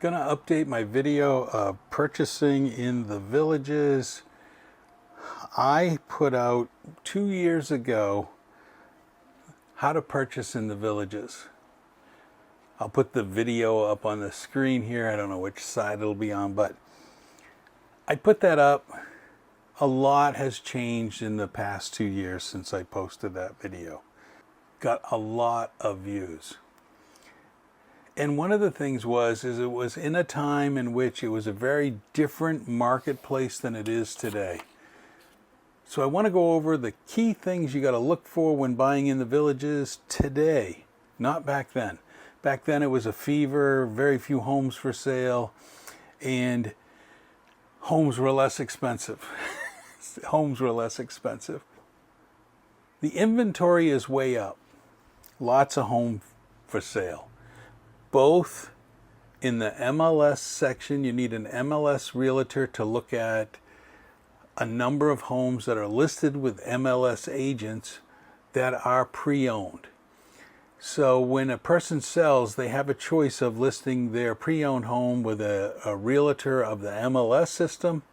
Gonna update my video of purchasing in the Villages. I put out 2 years ago how to purchase in the Villages. I'll put the video up on the screen here. I don't know which side it'll be on, but I put that up. A lot has changed in the past 2 years since I posted that video. Got a lot of views. And one of the things is it was in a time in which it was a very different marketplace than it is today. So I want to go over the key things you got to look for when buying in the Villages today, not back then. Back then it was a fever, very few homes for sale, and homes were less expensive. Homes were less expensive. The inventory is way up. Lots of homes for sale. Both in the MLS section, you need an MLS realtor to look at a number of homes that are listed with MLS agents that are pre-owned. So when a person sells, they have a choice of listing their pre-owned home with a realtor of the MLS system,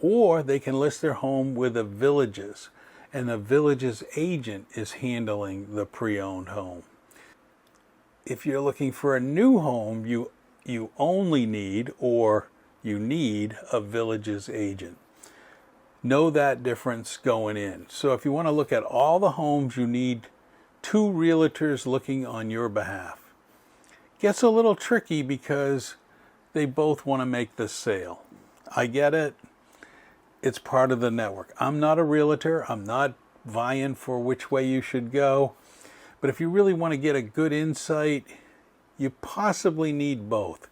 or they can list their home with the Villages, and the Villages agent is handling the pre-owned home. If you're looking for a new home, you only need, or you need, a Villages agent. Know that difference going in. So if you want to look at all the homes, you need 2 realtors looking on your behalf. Gets a little tricky because they both want to make the sale. I get it. It's part of the network. I'm not a realtor. I'm not vying for which way you should go. But if you really want to get a good insight, you possibly need both.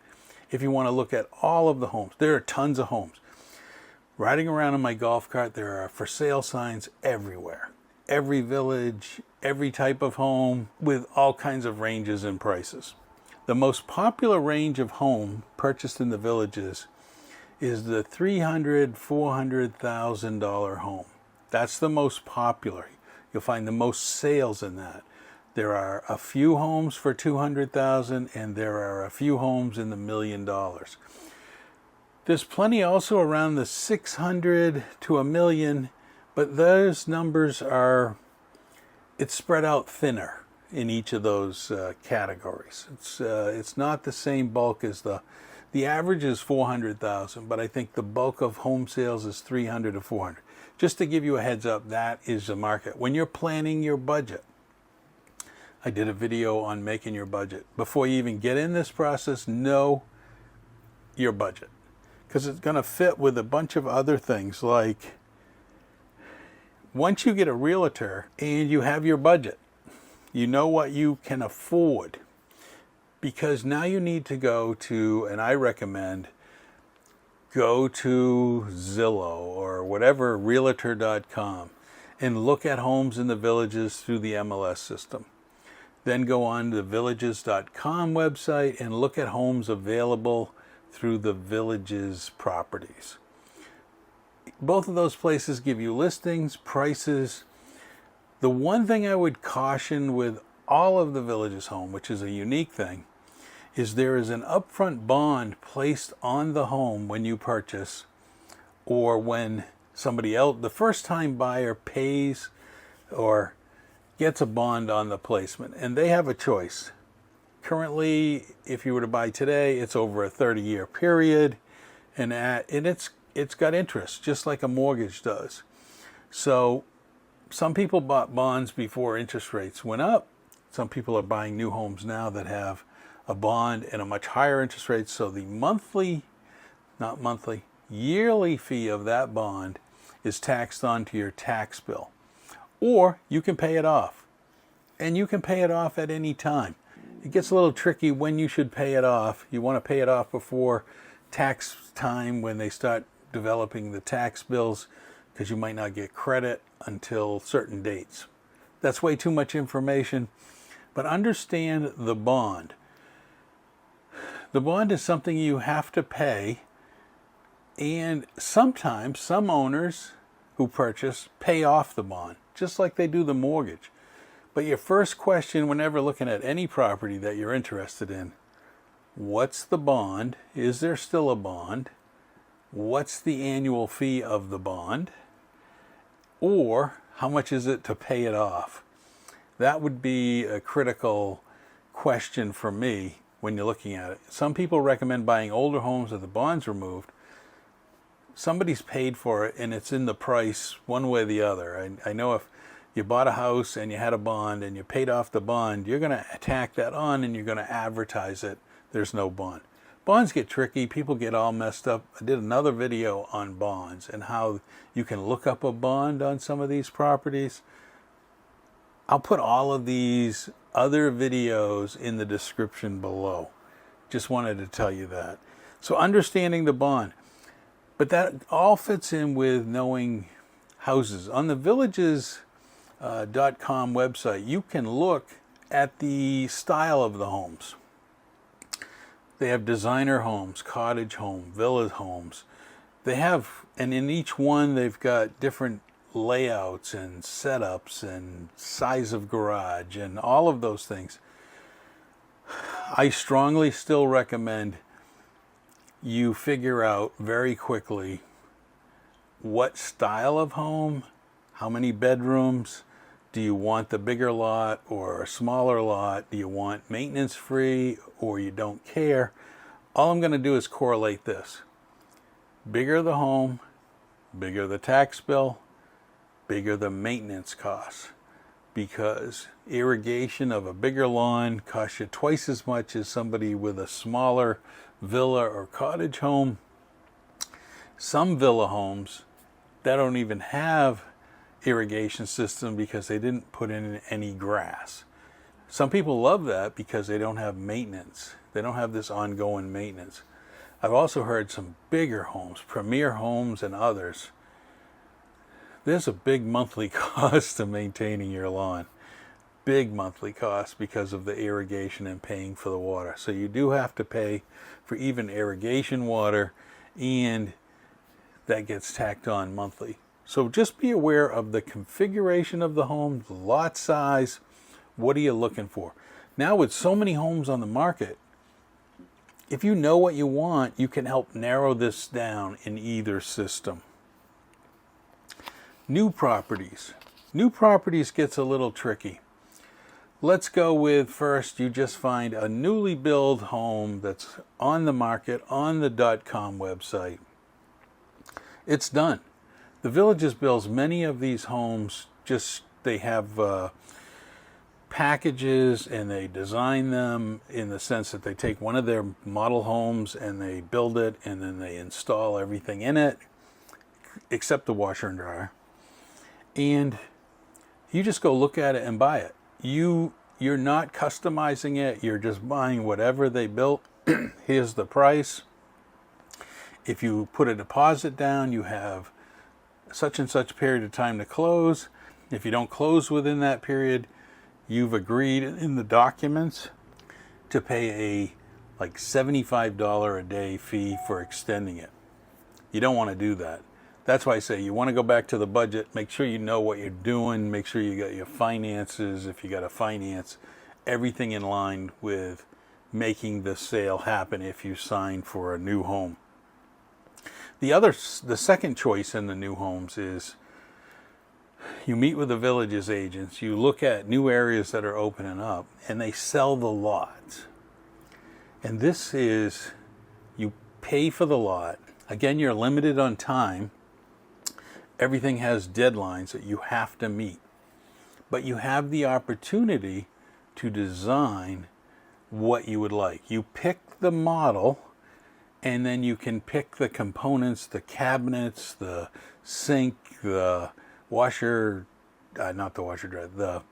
If you want to look at all of the homes, there are tons of homes. Riding around in my golf cart, there are for sale signs everywhere. Every village, every type of home, with all kinds of ranges and prices. The most popular range of home purchased in the Villages is the $300,000, $400,000 home. That's the most popular. You'll find the most sales in that. There are a few homes for $200,000, and there are a few homes in the $1 million. There's plenty also around the $600,000 to $1 million, but those numbers it's spread out thinner in each of those categories. It's not the same bulk as the average is $400,000, but I think the bulk of home sales is $300,000 to $400,000. Just to give you a heads up, that is the market. When you're planning your budget, I did a video on making your budget. Before you even get in this process, know your budget, because it's going to fit with a bunch of other things. Like, once you get a realtor and you have your budget, you know what you can afford, because now you need to go to, and I recommend, go to Zillow or whatever, realtor.com, and look at homes in the Villages through the MLS system. Then go on to the villages.com website and look at homes available through the Villages properties. Both of those places give you listings, prices. The one thing I would caution with all of the Villages home, which is a unique thing, is there is an upfront bond placed on the home when you purchase, or when somebody else, the first time buyer, pays or gets a bond on the placement, and they have a choice. Currently, if you were to buy today, it's over a 30-year period, and it's got interest, just like a mortgage does. So some people bought bonds before interest rates went up. Some people are buying new homes now that have a bond and a much higher interest rate, so the yearly fee of that bond is taxed onto your tax bill. Or you can pay it off, and you can pay it off at any time. It gets a little tricky when you should pay it off. You want to pay it off before tax time, when they start developing the tax bills, because you might not get credit until certain dates. That's way too much information, but understand the bond. The bond is something you have to pay, and sometimes some owners who purchase pay off the bond, just like they do the mortgage. But your first question whenever looking at any property that you're interested in, What's the bond? Is there still a bond? What's the annual fee of the bond? Or how much is it to pay it off? That would be a critical question for me when you're looking at it. Some people recommend buying older homes with the bonds removed. Somebody's paid for it and it's in the price one way or the other. I know if you bought a house and you had a bond and you paid off the bond, you're going to tack that on and you're going to advertise it. There's no bond. Bonds get tricky. People get all messed up. I did another video on bonds and how you can look up a bond on some of these properties. I'll put all of these other videos in the description below. Just wanted to tell you that. So understanding the bond. But that all fits in with knowing houses. On the villages.com website, you can look at the style of the homes. They have designer homes, cottage home, villa homes. They have, and in each one they've got different layouts and setups and size of garage and all of those things. I strongly still recommend you figure out very quickly what style of home, how many bedrooms, do you want the bigger lot or a smaller lot, do you want maintenance free or you don't care. All I'm going to do is correlate this. Bigger the home, bigger the tax bill, bigger the maintenance costs, because irrigation of a bigger lawn costs you twice as much as somebody with a smaller villa or cottage home. Some villa homes that don't even have irrigation system because they didn't put in any grass. Some people love that because they don't have maintenance. They don't have this ongoing maintenance. I've also heard some bigger homes, Premier Homes and others. There's a big monthly cost to maintaining your lawn. Big monthly cost because of the irrigation and paying for the water. So you do have to pay for even irrigation water, and that gets tacked on monthly. So just be aware of the configuration of the home, the lot size. What are you looking for? Now with so many homes on the market, if you know what you want, you can help narrow this down in either system. New properties. New properties gets a little tricky. Let's go with first, you just find a newly built home that's on the market on the .com website. It's done. The Villages builds many of these homes, they have packages and they design them in the sense that they take one of their model homes and they build it and then they install everything in it except the washer and dryer. And you just go look at it and buy it. You're not customizing it. You're just buying whatever they built. Here's the price. If you put a deposit down, you have such and such period of time to close. If you don't close within that period, you've agreed in the documents to pay a like $75 a day fee for extending it. You don't want to do that. That's why I say you want to go back to the budget, make sure you know what you're doing, make sure you got your finances, if you got to finance, everything in line with making the sale happen if you sign for a new home. The second choice in the new homes is you meet with the Villages agents, you look at new areas that are opening up, and they sell the lot. And this is, you pay for the lot. Again, you're limited on time. Everything has deadlines that you have to meet. But you have the opportunity to design what you would like. You pick the model, and then you can pick the components, the cabinets, the sink, the washer, not the washer dryer, the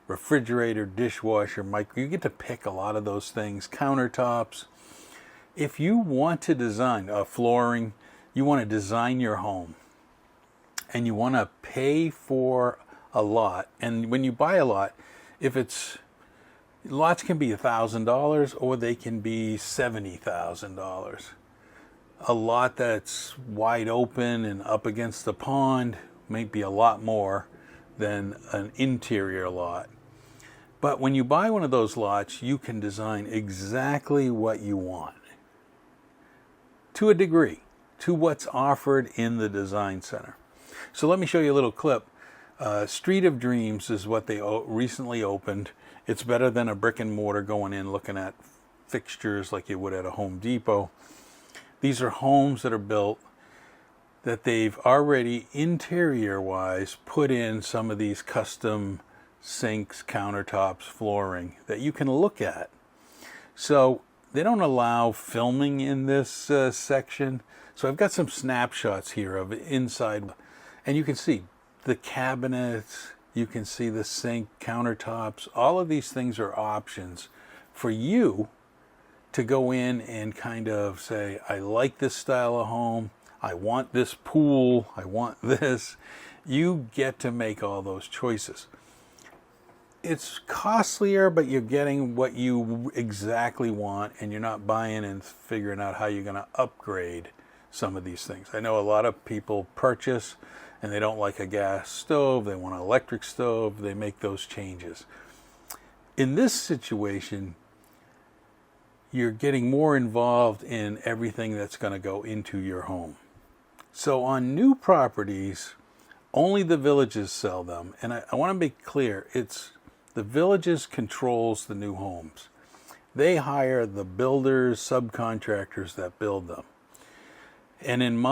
refrigerator, dishwasher, microwave. You get to pick a lot of those things, countertops. If you want to design flooring, you want to design your home, and you want to pay for a lot. And when you buy a lot, lots can be $1,000 or they can be $70,000. A lot that's wide open and up against the pond may be a lot more than an interior lot. But when you buy one of those lots, you can design exactly what you want, to a degree, to what's offered in the design center. So let me show you a little clip. Street of Dreams is what they recently opened. It's better than a brick and mortar going in looking at fixtures like you would at a Home Depot. These are homes that are built that they've already interior-wise put in some of these custom sinks, countertops, flooring that you can look at. So they don't allow filming in this section. So I've got some snapshots here of inside, and you can see the cabinets, you can see the sink, countertops. All of these things are options for you to go in and kind of say, I like this style of home, I want this pool, I want this. You get to make all those choices. It's costlier, but you're getting what you exactly want, and you're not buying and figuring out how you're going to upgrade some of these things. I know a lot of people purchase and they don't like a gas stove, they want an electric stove, they make those changes. In this situation, you're getting more involved in everything that's going to go into your home. So on new properties, only the Villages sell them. And I want to make clear, it's the Villages controls the new homes. They hire the builders, subcontractors that build them. And in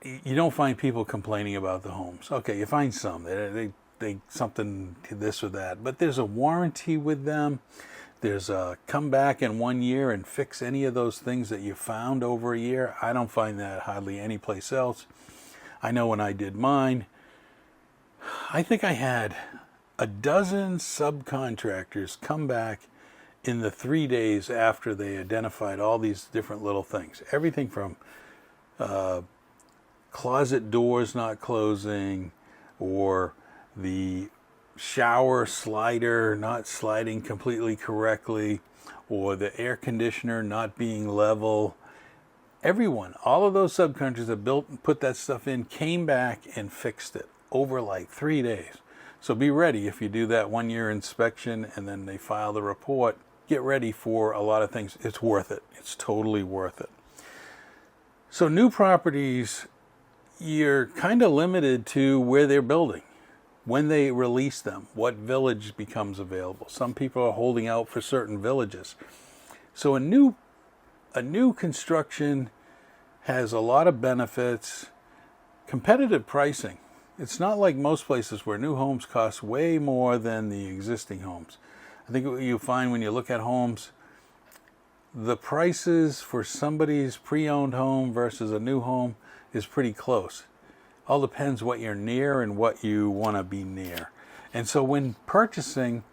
you don't find people complaining about the homes. Okay, you find some. They something this or that. But there's a warranty with them. There's a come back in 1 year and fix any of those things that you found over a year. I don't find that hardly any place else. I know when I did mine, I think I had a dozen subcontractors come back in the 3 days after they identified all these different little things. Everything from closet doors not closing, or the shower slider not sliding completely correctly, or the air conditioner not being level. Everyone, all of those subcontractors that built and put that stuff in, came back and fixed it over like 3 days. So be ready if you do that 1 year inspection and then they file the report. Get ready for a lot of things. It's worth it. It's totally worth it. So new properties, you're kind of limited to where they're building, when they release them, what village becomes available. Some people are holding out for certain villages. So a new construction has a lot of benefits, competitive pricing. It's not like most places where new homes cost way more than the existing homes. I think what you find when you look at homes, the prices for somebody's pre-owned home versus a new home is pretty close. All depends what you're near and what you want to be near. And so when purchasing,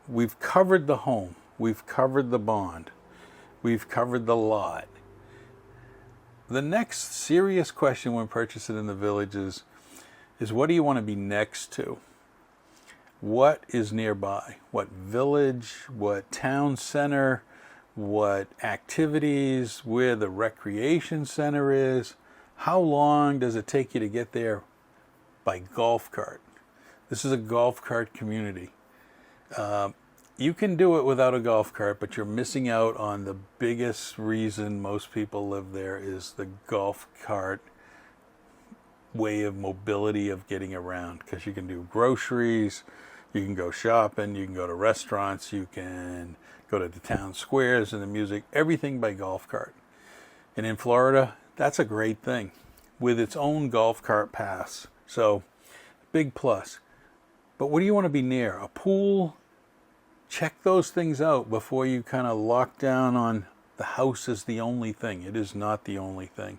we've covered the home, we've covered the bond, we've covered the lot. The next serious question when purchasing in the Villages is what do you want to be next to? What is nearby? What village, what town center, what activities, where the recreation center is? How long does it take you to get there by golf cart? This is a golf cart community. You can do it without a golf cart, but you're missing out on the biggest reason most people live there is the golf cart way of mobility of getting around, because you can do groceries, you can go shopping, you can go to restaurants, you can go to the town squares and the music, everything by golf cart. And in Florida, that's a great thing with its own golf cart pass. So big plus. But what do you want to be near? A pool? Check those things out before you kind of lock down on the house is the only thing. It is not the only thing.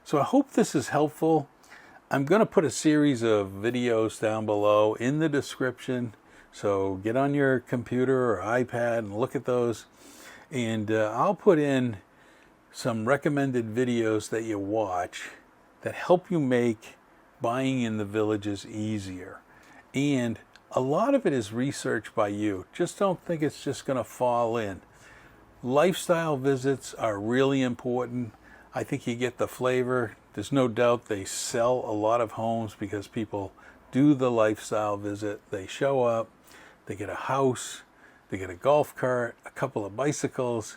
So I hope this is helpful. I'm going to put a series of videos down below in the description. So get on your computer or iPad and look at those. And I'll put in some recommended videos that you watch that help you make buying in the Villages easier. And a lot of it is research by you. Just don't think it's just going to fall in. Lifestyle visits are really important. I think you get the flavor. There's no doubt they sell a lot of homes because people do the lifestyle visit. They show up, they get a house, they get a golf cart, a couple of bicycles,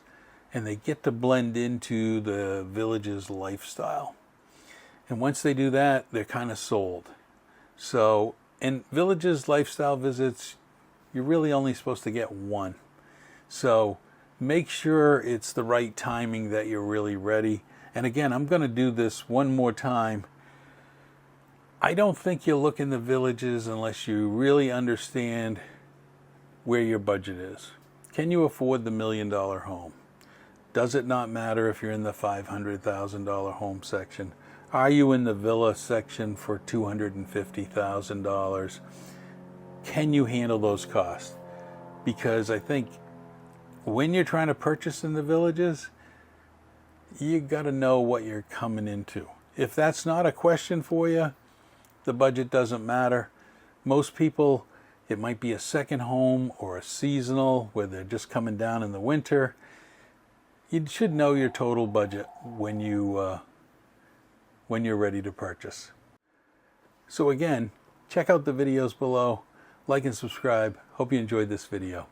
and they get to blend into the village's lifestyle. And once they do that, they're kind of sold. So in villages lifestyle visits, you're really only supposed to get one. So make sure it's the right timing, that you're really ready. And again, I'm going to do this one more time. I don't think you'll look in the villages unless you really understand where your budget is. Can you afford the $1 million home? Does it not matter if you're in the $500,000 home section? Are you in the villa section for $250,000? Can you handle those costs? Because I think when you're trying to purchase in the villages, you got to know what you're coming into. If that's not a question for you, the budget doesn't matter. Most people, it might be a second home or a seasonal where they're just coming down in the winter. You should know your total budget when you're ready to purchase. So again, check out the videos below, like and subscribe. Hope you enjoyed this video.